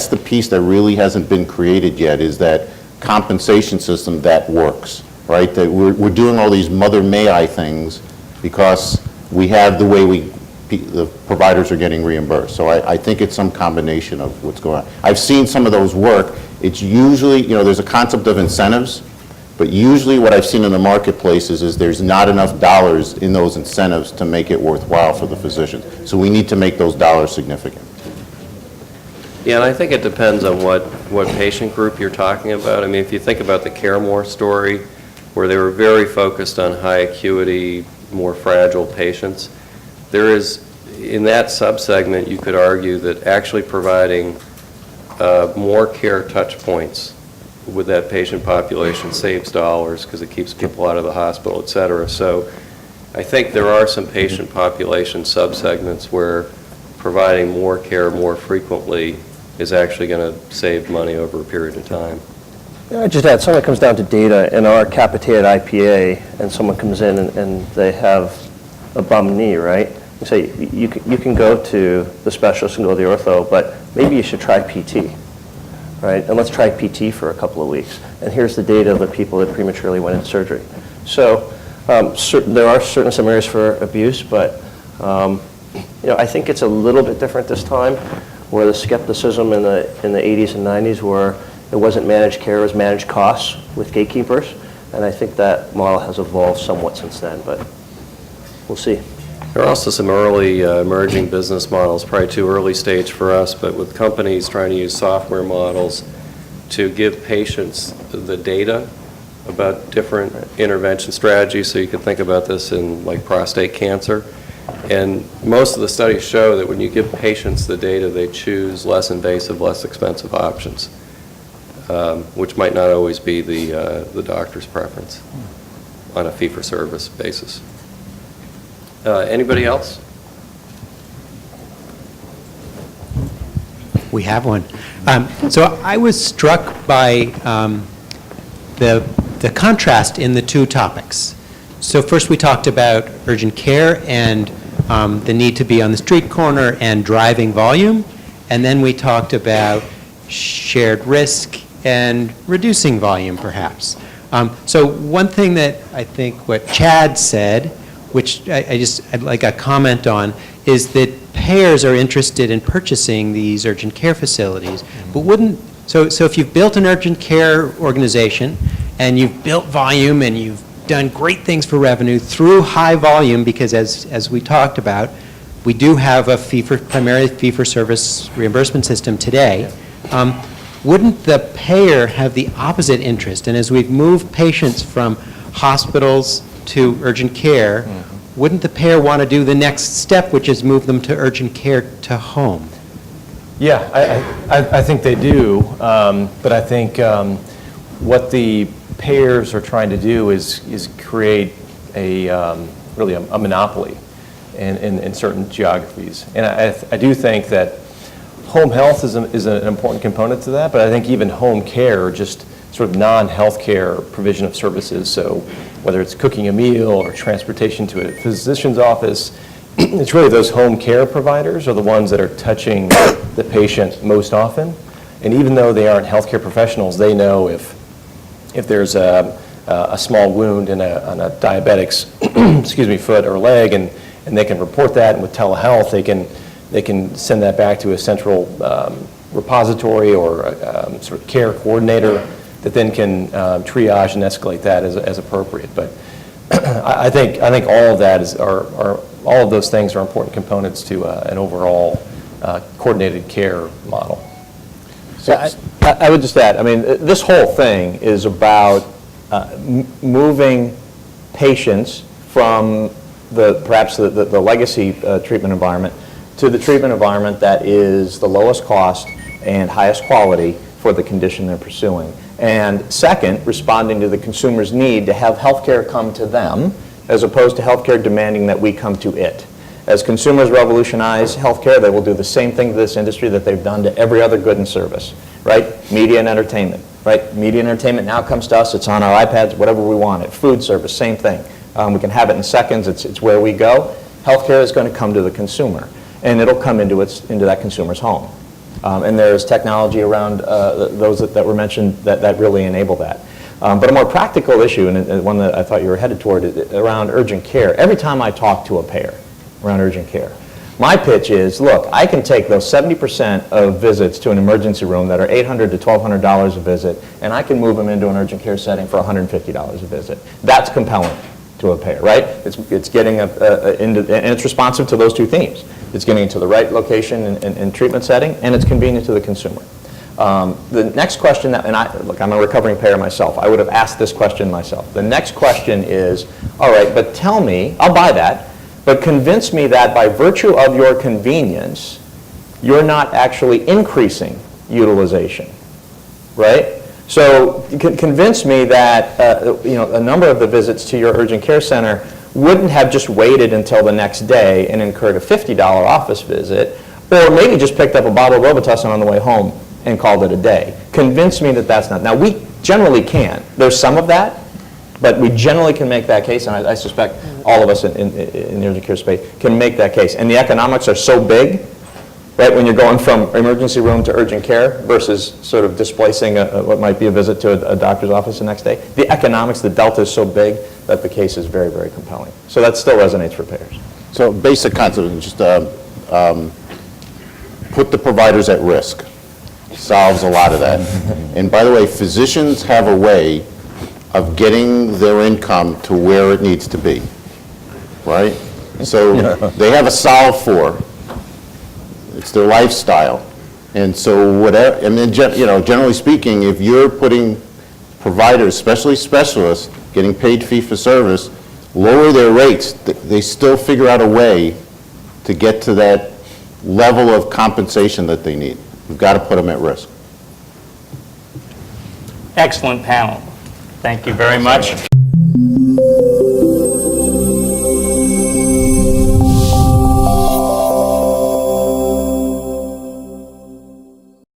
the piece that really hasn't been created yet, is that compensation system that works, right? That we're doing all these mother may I things because we have the way the providers are getting reimbursed. So I think it's some combination of what's going on. I've seen some of those work. It's usually, you know, there's a concept of incentives, but usually what I've seen in the marketplace is there's not enough dollars in those incentives to make it worthwhile for the physician. So we need to make those dollars significant. Yeah, and I think it depends on what patient group you're talking about. I mean, if you think about the CareMore story, where they were very focused on high acuity, more fragile patients, there is, in that subsegment, you could argue that actually providing more care touch points with that patient population saves dollars because it keeps people out of the hospital, et cetera. So I think there are some patient population subsegments where providing more care more frequently is actually going to save money over a period of time. Yeah, I just add, some of it comes down to data. In our capitated IPA, and someone comes in and they have a bum knee, right? You say, you can go to the specialist and go to the ortho, but maybe you should try PT, right? And let's try PT for a couple of weeks. And here's the data of the people that prematurely went into surgery. So there are certainly some areas for abuse, but you know, I think it's a little bit different this time, where the skepticism in the 80s and 90s where it wasn't managed care, it was managed costs with gatekeepers. And I think that model has evolved somewhat since then, but we'll see. There are also some early emerging business models, probably too early stage for us, but with companies trying to use software models to give patients the data about different intervention strategies. So you could think about this in like prostate cancer. And most of the studies show that when you give patients the data, they choose less invasive, less expensive options, which might not always be the doctor's preference on a fee-for-service basis. Anybody else? We have one. So I was struck by the contrast in the two topics. So first we talked about urgent care and the need to be on the street corner and driving volume, and then we talked about shared risk and reducing volume, perhaps. So one thing that I think what Chad said, which I'd like a comment on, is that payers are interested in purchasing these urgent care facilities, but so if you've built an urgent care organization and you've built volume and you've done great things for revenue through high volume, because as we talked about, we do have a primarily fee-for-service reimbursement system today. Wouldn't the payer have the opposite interest? And as we've moved patients from hospitals to urgent care, wouldn't the payer want to do the next step, which is move them to urgent care to home? Yeah, I think they do, but I think what the payers are trying to do is create really a monopoly in certain geographies. And I do think that home health is an important component to that, but I think even home care, just sort of non-healthcare provision of services, so whether it's cooking a meal or transportation to a physician's office, it's really those home care providers are the ones that are touching the patient most often. And even though they aren't healthcare professionals, they know if there's a small wound in a diabetic's foot or leg, and they can report that, and with telehealth they can send that back to a central repository or sort of care coordinator that then can triage and escalate that as appropriate. But I think all of that all of those things are important components to an overall coordinated care model. So I would just add, I mean, this whole thing is about moving patients from perhaps the legacy treatment environment to the treatment environment that is the lowest cost and highest quality for the condition they're pursuing. And second, responding to the consumer's need to have healthcare come to them, as opposed to healthcare demanding that we come to it. As consumers revolutionize healthcare, they will do the same thing to this industry that they've done to every other good and service, right? Media and entertainment, right? Media and entertainment now comes to us, it's on our iPads, whatever we want it. Food service, same thing. We can have it in seconds, it's where we go. Healthcare is going to come to the consumer, and it'll come into that consumer's home. And there's technology around those that were mentioned that really enable that. But a more practical issue, and one that I thought you were headed toward, is around urgent care. Every time I talk to a payer around urgent care, my pitch is, look, I can take those 70% of visits to an emergency room that are $800 to $1,200 a visit, and I can move them into an urgent care setting for $150 a visit. That's compelling to a payer, right? It's getting and it's responsive to those two themes. It's getting into the right location and treatment setting, and it's convenient to the consumer. The next question, look, I'm a recovering payer myself. I would have asked this question myself. The next question is, all right, but tell me, I'll buy that, but convince me that by virtue of your convenience, you're not actually increasing utilization, right? So convince me that a number of the visits to your urgent care center wouldn't have just waited until the next day and incurred a $50 office visit, or maybe just picked up a bottle of Robitussin on the way home and called it a day. Convince me that that's not. Now, we generally can. There's some of that, but we generally can make that case, and I suspect all of us in the urgent care space can make that case. And the economics are so big, right, when you're going from emergency room to urgent care versus sort of displacing what might be a visit to a doctor's office the next day. The economics, the delta is so big that the case is very, very compelling. So that still resonates for payers. So basic concept, just put the providers at risk. Solves a lot of that. And by the way, physicians have a way of getting their income to where it needs to be, right? So they have a solve for. It's their lifestyle. And so whatever, and then, generally speaking, if you're putting providers, especially specialists, getting paid fee for service, lower their rates, they still figure out a way to get to that level of compensation that they need. We've got to put them at risk. Excellent panel. Thank you very much.